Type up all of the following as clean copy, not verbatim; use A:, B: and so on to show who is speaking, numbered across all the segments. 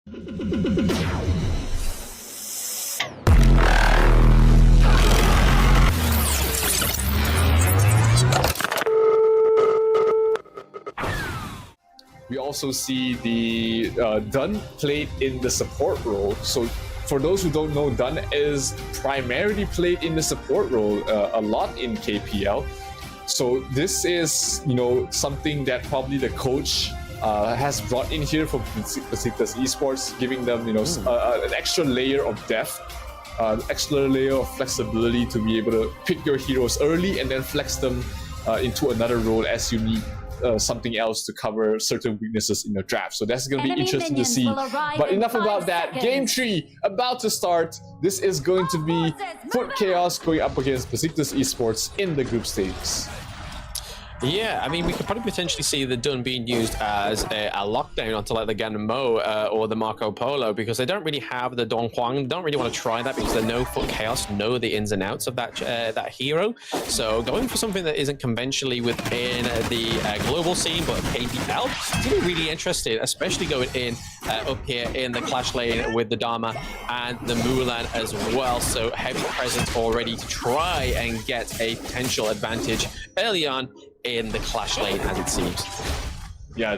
A: We also see the Dun played in the support role. So for those who don't know, Dun is primarily played in the support role a lot in KPL. So this is, something that probably the coach has brought in here for Besiktas Esports, giving them, an extra layer of depth, extra layer of flexibility to be able to pick your heroes early and then flex them into another role as you need something else to cover certain weaknesses in the draft. So that's going to be interesting to see. But enough about that. Game 3 about to start. This is going to be FUT Chaos going up against Besiktas Esports in the group stages.
B: Yeah, I mean, we could probably potentially see the Dun being used as a lockdown onto like the Ganmo or the Marco Polo, because they don't really have the Don Juan, don't really want to try that because they know FUT Chaos know the ins and outs of that that hero. So going for something that isn't conventionally within the global scene, but KPL, it's going to be really interesting, especially going in up here in the clash lane with the Dharma and the Mulan as well. So heavy presence already to try and get a potential advantage early on in the clash lane, as it seems.
A: Yeah,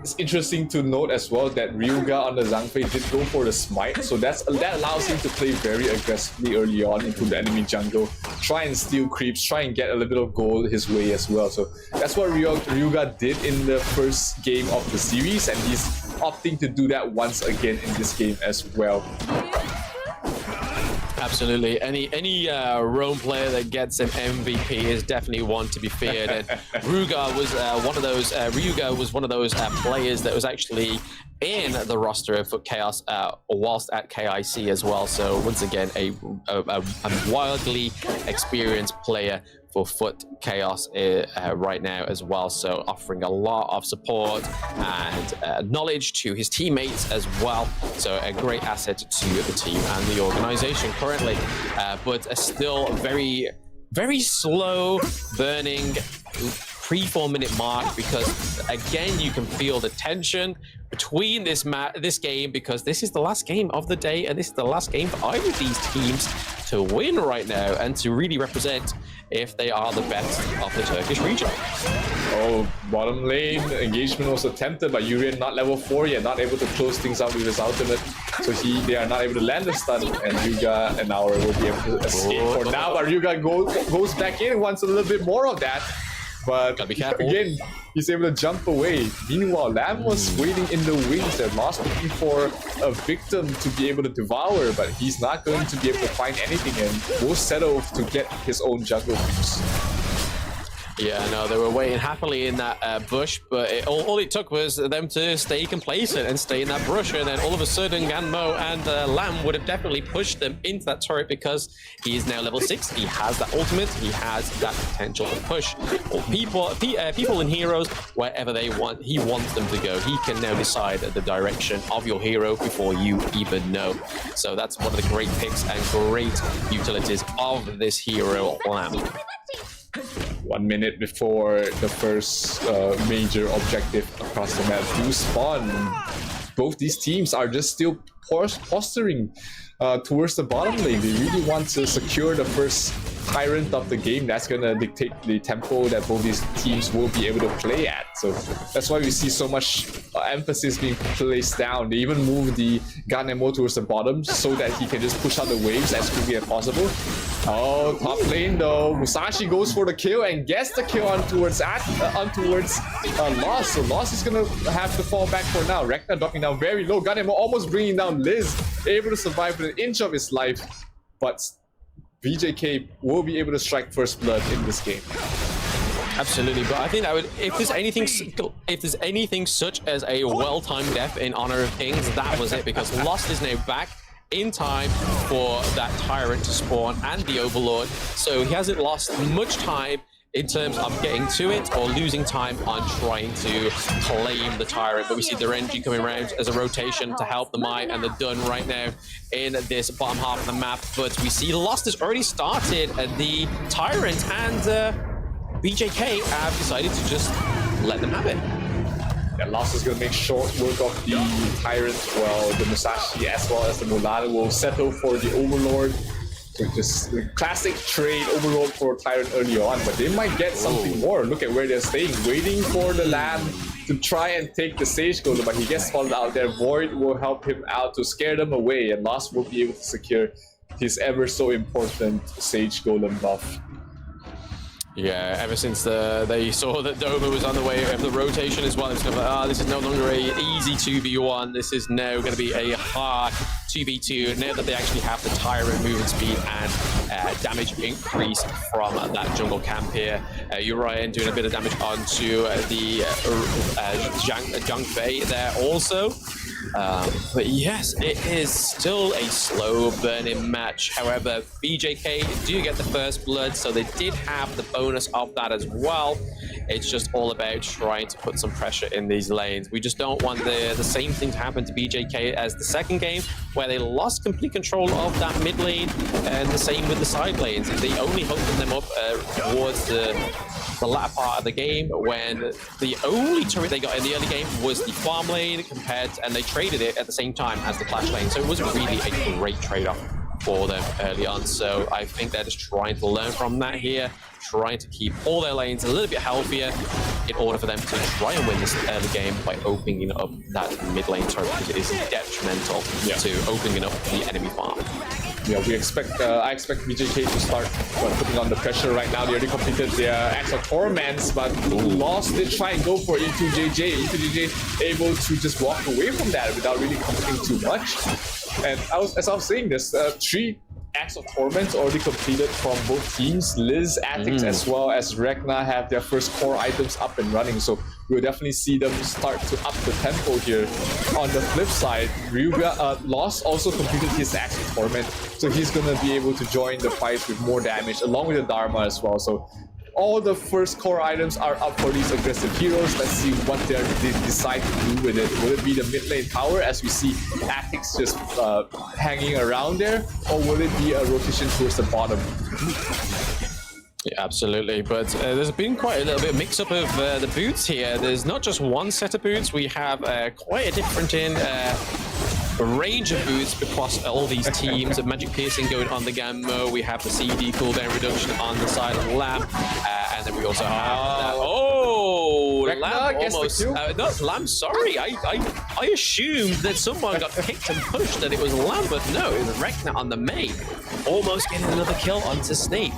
A: it's interesting to note as well that Ryuga on the Zhangfei did go for the smite, so that allows him to play very aggressively early on into the enemy jungle, try and steal creeps, try and get a little bit of gold his way as well. So that's what Ryuga did in the first game of the series, and he's opting to do that once again in this game as well.
B: Absolutely. Any Rome player that gets an MVP is definitely one to be feared. And Ryuga was one of those. Ryuga was one of those players that was actually in the roster of FUT Chaos whilst at KIC as well. So once again, a wildly experienced player for FUT Chaos right now as well. So offering a lot of support and knowledge to his teammates as well. So a great asset to the team and the organization currently, but still very, very slow burning pre-4-minute mark, because again you can feel the tension between this game, because this is the last game of the day and this is the last game for either of these teams to win right now and to really represent if they are the best of the Turkish region.
A: Oh, bottom lane engagement was attempted by Urian, not level 4 yet, not able to close things out with his ultimate. So they are not able to land the stun, and Ryuga and Aura will be able to escape for now. But Ryuga goes back in and wants a little bit more of that. But again, he's able to jump away. Meanwhile, Lamb was waiting in the wings and Lost looking for a victim to be able to devour, but he's not going to be able to find anything, and will settle to get his own jungle creeps.
B: Yeah, no, they were waiting happily in that bush, but all it took was them to stay complacent and stay in that brush, and then all of a sudden Ganmo and Lamb would have definitely pushed them into that turret, because he is now level 6, he has that ultimate, he has that potential to push people and heroes wherever they want. He wants them to go. He can now decide the direction of your hero before you even know. So that's one of the great picks and great utilities of this hero, Lamb.
A: 1 minute before the first major objective across the map do spawn. Both these teams are just still posturing towards the bottom lane. They really want to secure the first tyrant of the game. That's going to dictate the tempo that both these teams will be able to play at. So that's why we see so much emphasis being placed down. They even move the Ganemo towards the bottom so that he can just push out the waves as quickly as possible. Oh, top lane though. Musashi goes for the kill and gets the kill on towards Lost. So Lost is going to have to fall back for now. Ragnar dropping down very low. Ganemo almost bringing down Liz. Able to survive with an inch of his life. But BJK will be able to strike first blood in this game.
B: Absolutely, but I think that would, if there's anything such as a well-timed death in honor of Kings, that was it, because Lost is now back in time for that tyrant to spawn and the Overlord, so he hasn't lost much time in terms of getting to it or losing time on trying to claim the tyrant. But we see the Renji coming around as a rotation to help the Mai and the Dun right now in this bottom half of the map. But we see Lost has already started the tyrant, and BJK have decided to just let them have it.
A: And Lost is going to make short work of the Tyrant. Well, the Musashi as well as the Mulan will settle for the Overlord. So just the classic trade Overlord for Tyrant early on, but they might get something more. Look at where they're staying, waiting for the Lamb to try and take the Sage Golem, but he gets spotted out there. Void will help him out to scare them away, and Lost will be able to secure his ever so important Sage Golem buff.
B: Yeah, ever since they saw that Doma was on the way of the rotation as well, it's kind of like, this is no longer a easy 2v1. This is now going to be a hard 2v2. Now that they actually have the Tyrant movement speed and damage increase from that jungle camp here. Urian doing a bit of damage onto the Junk Bay there also. But yes, it is still a slow burning match. However, BJK do get the first blood, so they did have the bonus of that as well. It's just all about trying to put some pressure in these lanes. We just don't want the same thing to happen to BJK as the second game, where they lost complete control of that mid lane, and the same with the side lanes. They only opened them up towards the latter part of the game, when the only turret they got in the early game was the farm lane and they traded it at the same time as the clash lane. So it was really a great trade-off for them early on. So I think they're just trying to learn from that here, trying to keep all their lanes a little bit healthier in order for them to try and win this early game by opening up that mid lane turret, because it is detrimental to opening up the enemy farm.
A: Yeah, we expect. I expect BJK to start putting on the pressure right now. They already completed their Axe of Torments, but Lost did try and go for E2JJ. E2JJ able to just walk away from that without really committing too much. And as I was saying, there's 3 Axe of Torments already completed from both teams. Liz, Atix, as well as Rekna have their first core items up and running. So we'll definitely see them start to up the tempo here. On the flip side, Ryuga Lost also completed his Axe of Torment, so he's gonna be able to join the fight with more damage along with the Dharma as well. So all the first core items are up for these aggressive heroes. Let's see what they decide to do with it. Will it be the mid lane tower, as we see Atix just hanging around there, or will it be a rotation towards the bottom?
B: Yeah, absolutely, but there's been quite a little bit of mix-up of the boots here. There's not just one set of boots, we have quite a different range of boots across all these teams. Magic Piercing going on the Gamma, we have the CD cooldown reduction on the side of Lamb, and then we also have Lamb almost, not Lamb, sorry, I assumed that someone got kicked and pushed that it was Lamb, but no, it was Rekna on the main, almost getting another kill onto Snape.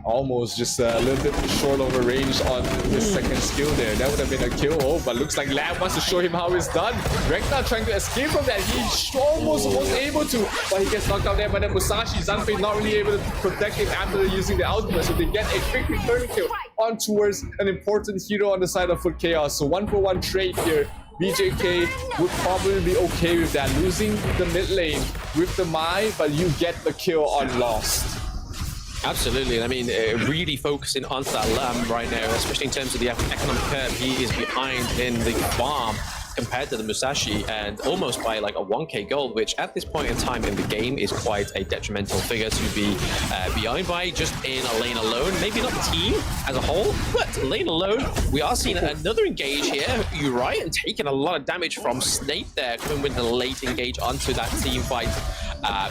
A: Almost just a little bit short of a range on the second skill there. That would have been a kill, but looks like Lamb wants to show him how it's done. Rekna trying to escape from that. He almost was able to, but he gets knocked out there by the Musashi. Zanfei not really able to protect him after using the ultimate, so they get a quick return kill on towards an important hero on the side of FUT Chaos. So 1-for-1 trade here. BJK would probably be okay with that, losing the mid lane with the Mai, but you get the kill on Lost.
B: Absolutely. I mean, really focusing on that Lamb right now, especially in terms of the economic curve. He is behind in the farm compared to the Musashi, and almost by like a 1k gold, which at this point in time in the game is quite a detrimental figure to be behind by just in a lane alone. Maybe not the team as a whole, but lane alone. We are seeing another engage here. Urian taking a lot of damage from Snape there, coming with the late engage onto that team fight.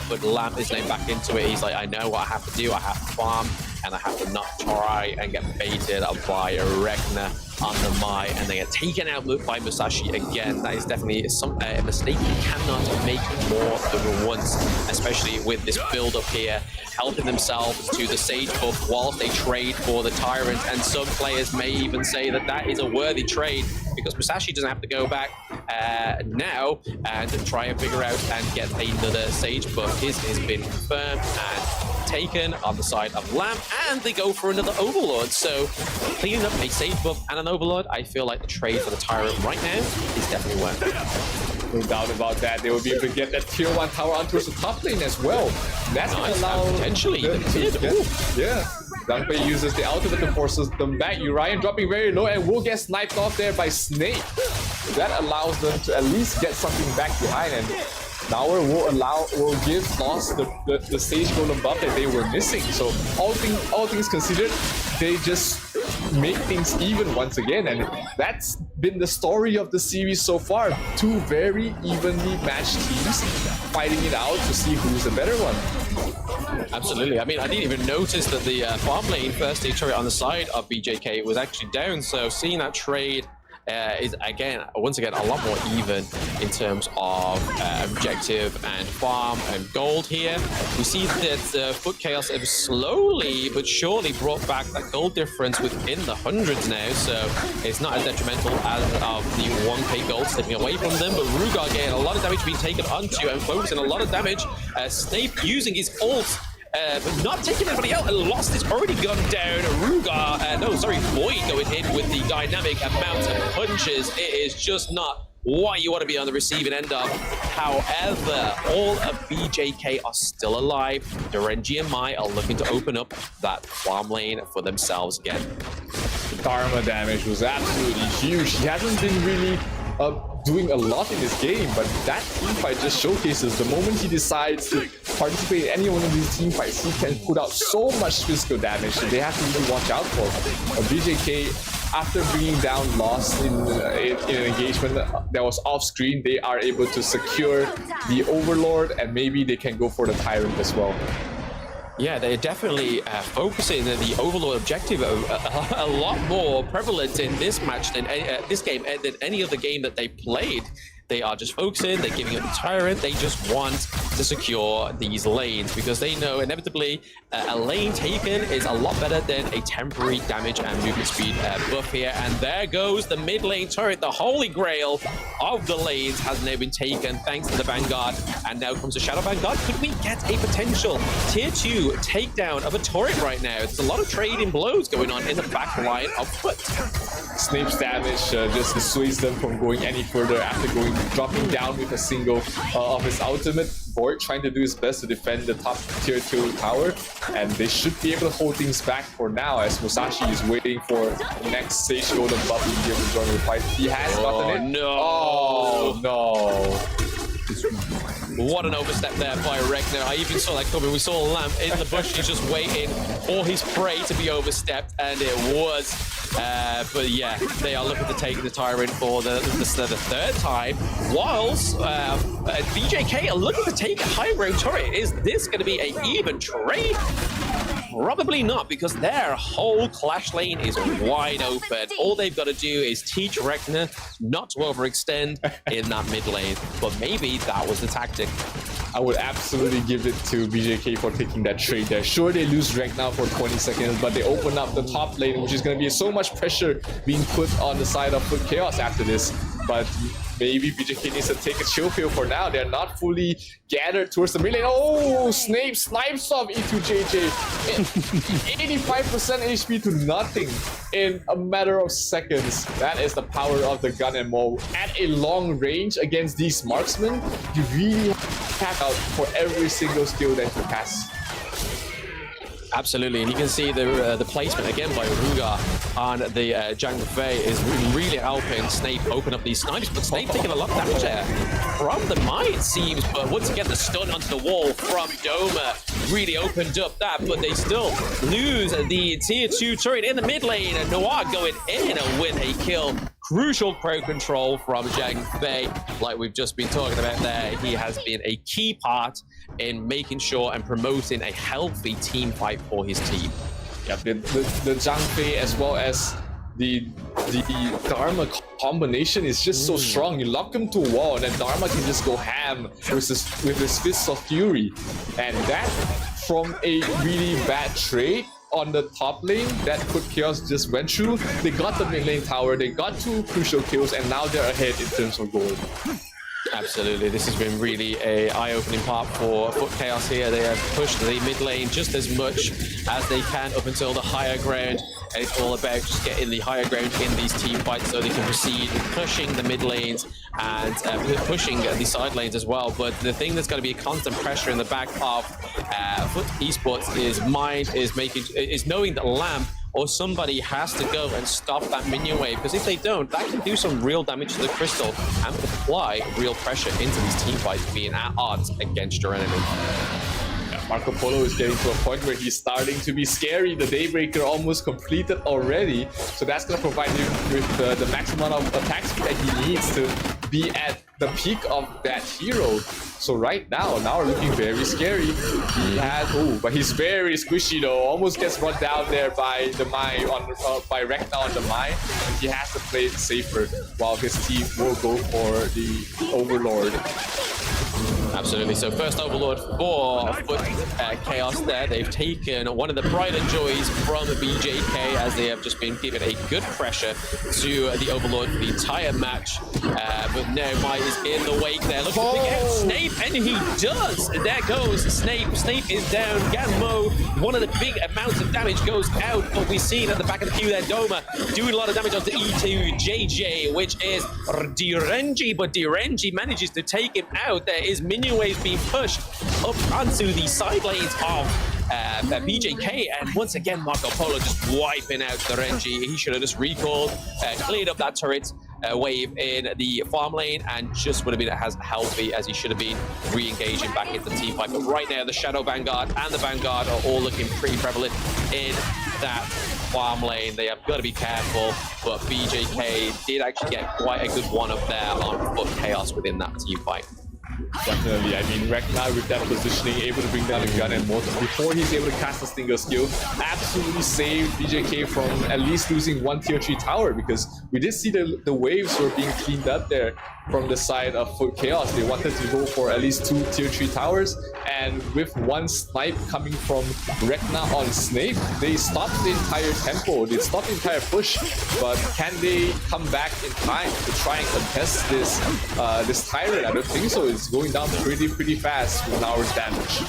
B: But Lamb is now back into it. He's like, I know what I have to do. I have to farm, and I have to not try and get baited by a Rekna on the Mai, and they get taken out by Musashi again. That is definitely a mistake you cannot make more than once, especially with this build-up here, helping themselves to the Sage buff whilst they trade for the Tyrant. And some players may even say that that is a worthy trade, because Musashi doesn't have to go back now and try and figure out and get another Sage buff. His has been confirmed and taken on the side of Lamb, and they go for another Overlord. So cleaning up a Sage buff and an Overlord, I feel like the trade for the Tyrant right now is definitely worth it.
A: No doubt about that. They will be able to get that tier 1 tower on towards the top lane as well. That's going to allow
B: potentially the mid.
A: Yeah. Zanfei uses the ultimate to force them back. Urian dropping very low and will get sniped off there by Snake. That allows them to at least get something back behind, and Tower will give Lost the Sage Golem buff that they were missing. So all things considered, they just make things even once again, and that's been the story of the series so far. Two very evenly matched teams fighting it out to see who's the better one.
B: Absolutely. I mean, I didn't even notice that the farm lane first stage turret on the side of BJK was actually down. So seeing that trade is once again a lot more even in terms of objective and farm and gold here. We see that FUT Chaos have slowly but surely brought back that gold difference within the hundreds now, so it's not as detrimental as the 1k gold slipping away from them. But Rugar getting a lot of damage being taken onto and focusing a lot of damage. Snape using his ult, but not taking anybody out, and Lost is already gone down. Rugar, Void going in with the dynamic amount of punches. It is just not what you want to be on the receiving end of. However, all of BJK are still alive. Dorenji and Mai are looking to open up that farm lane for themselves again.
A: The Dharma damage was absolutely huge. He hasn't been really doing a lot in this game, but that teamfight just showcases the moment he decides to participate in any one of these teamfights, he can put out so much physical damage that they have to really watch out for. BJK, after bringing down Lost in an engagement that was off screen, they are able to secure the Overlord, and maybe they can go for the Tyrant as well.
B: Yeah, they're definitely focusing on the Overlord objective a lot more prevalent in this match than this game than any other game that they played. They are just focusing, they're giving up the Tyrant, they just want to secure these lanes because they know inevitably a lane taken is a lot better than a temporary damage and movement speed buff here. And there goes the mid lane turret, the holy grail of the lanes has now been taken thanks to the Vanguard. And now comes the Shadow Vanguard. Could we get a potential tier 2 takedown of a turret right now? There's a lot of trading blows going on in the back line of FUT.
A: Snape's damage just dissuades them from going any further after dropping down with a single of his ultimate. Void trying to do his best to defend the top tier 2 tower, and they should be able to hold things back for now as Musashi is waiting for the next stage golden buff to be able to join the fight. He has gotten it.
B: No.
A: Oh no.
B: What an overstep there by Regner. I even saw that coming. We saw Lamp in the bush. He's just waiting for his prey to be overstepped, and it was. But yeah, they are looking to take the Tyrant for the third time, whilst BJK are looking to take a high ground turret. Is this going to be an even trade? Probably not, because their whole clash lane is wide open. All they've got to do is teach Regner not to overextend in that mid lane. But maybe that was the tactic.
A: I would absolutely give it to BJK for taking that trade there. Sure, they lose rank now for 20 seconds, but they open up the top lane, which is going to be so much pressure being put on the side of FUT Chaos after this. But maybe BJK needs to take a chill pill for now. They're not fully gathered towards the mid lane. Oh, Snape snipes off E2JJ. 85% HP to nothing in a matter of seconds. That is the power of the gun and maul. At a long range against these marksmen, you really have out for every single skill that you pass.
B: Absolutely, and you can see the placement again by Rugar on the Zhang Fei is really helping Snape open up these snipes, but Snape taking a lot of damage there from the Mai, it seems, but once again the stun onto the wall from Doma really opened up that, but they still lose the tier 2 turret in the mid lane, and Noir going in with a kill. Crucial crowd control from Zhang Fei, like we've just been talking about there. He has been a key part in making sure and promoting a healthy team fight for his team.
A: Yeah, the Zhang Fei as well as the Dharma combination is just so strong. You lock him to a wall, and then Dharma can just go ham with his Fists of Fury. And that, from a really bad trade on the top lane that FUT Chaos just went through, they got the mid lane tower, they got 2 crucial kills, and now they're ahead in terms of gold.
B: Absolutely, this has been really a eye-opening part for FUT Chaos here. They have pushed the mid lane just as much as they can up until the higher ground, and it's all about just getting the higher ground in these team fights so they can proceed pushing the mid lanes and pushing the side lanes as well. But the thing that's going to be a constant pressure in the back of FUT Esports is knowing that Lamp or somebody has to go and stop that minion wave, because if they don't, that can do some real damage to the crystal and apply real pressure into these team fights being at odds against your enemy.
A: Yeah, Marco Polo is getting to a point where he's starting to be scary. The Daybreaker almost completed already, so that's going to provide him with the maximum amount of attack speed that he needs to be at the peak of that hero. So right now we're looking very scary. He has, but he's very squishy though. Almost gets run down there by the Mai by Rekna on the Mai. And he has to play it safer while his team will go for the Overlord.
B: Absolutely. So first Overlord for FUT Chaos there. They've taken one of the pride and joys from BJK as they have just been given a good pressure to the Overlord for the entire match. But now Mai is in the wake there. Looking to pick out Snape, and he does. There goes Snape. Snape is down. Ganmo, one of the big amounts of damage goes out. But we've seen at the back of the queue there, Doma doing a lot of damage onto E2 JJ, which is Direnji, but Direnji manages to take him out. There is minion waves being pushed up onto the side lanes of BJK, and once again Marco Polo just wiping out the Renji. He should have just recalled, cleared up that turret wave in the farm lane, and just would have been as healthy as he should have been, re-engaging back into the team fight. But right now the Shadow Vanguard and the Vanguard are all looking pretty prevalent in that farm lane. They have got to be careful, but BJK did actually get quite a good one up there on FUT Chaos within that team fight.
A: Definitely. I mean, Rekna with that positioning, able to bring down the gun and mortar before he's able to cast a Stinger skill, absolutely saved BJK from at least losing one tier 3 tower, because we did see the waves were being cleaned up there from the side of FUT Chaos. They wanted to go for at least 2 tier 3 towers, and with one snipe coming from Rekna on Snape, they stopped the entire tempo, they stopped the entire push. But can they come back in time to try and contest this this Tyrant? I don't think so. It's going down pretty fast with an hour's damage.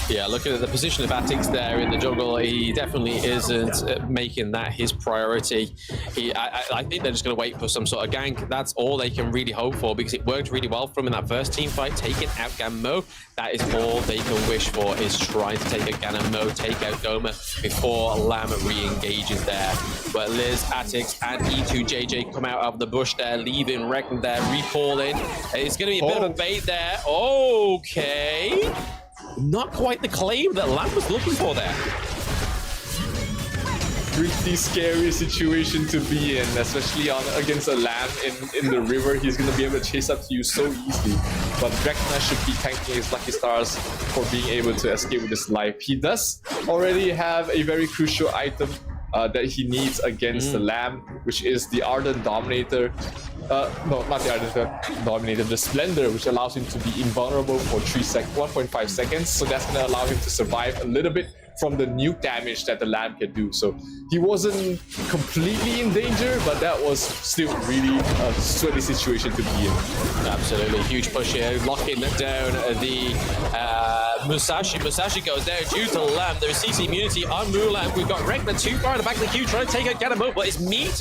B: Yeah, looking at the position of Atix there in the jungle, he definitely isn't making that his priority. I think they're just going to wait for some sort of gank. That's all they can really hope for, because it worked really well for him in that first team fight, taking out Gammo. That is all they can wish for, is trying to take out Gammo, take out Doma before Lam re-engages there. But Liz, Atix, and E2JJ come out of the bush there, leaving Reckon there, recalling. It's going to be a bit of a bait there. Okay. Not quite the claim that Lamb was looking for there.
A: Pretty scary situation to be in, especially against a Lamb in the river. He's going to be able to chase up to you so easily. But Rekna should be thanking his lucky stars for being able to escape with his life. He does already have a very crucial item that he needs against the Lamb, which is the Ardent Dominator. No, not the Ardent Dominator, the Splendor, which allows him to be invulnerable for 1.5 seconds. So that's going to allow him to survive a little bit from the nuke damage that the Lamb can do. So he wasn't completely in danger, but that was still really a sweaty situation to be in.
B: Absolutely, huge push here, locking down the Musashi. Musashi goes down due to Lamb. There's CC immunity on Mulan. We've got Rekna too far in the back of the queue, trying to take out Ganamo, but it's met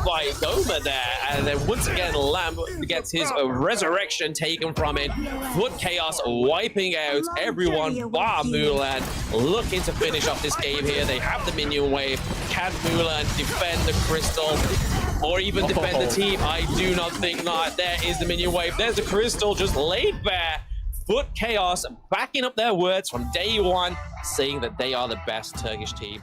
B: by Goma there. And then once again, Lamb gets his resurrection taken from it. FUT Chaos wiping out everyone bar Mulan, looking to finish off this game here. They have the minion wave. Can Mulan defend the crystal, or even defend the team? I do not think not. There is the minion wave. There's the crystal just laid bare. FUT Chaos backing up their words from day one, saying that they are the best Turkish team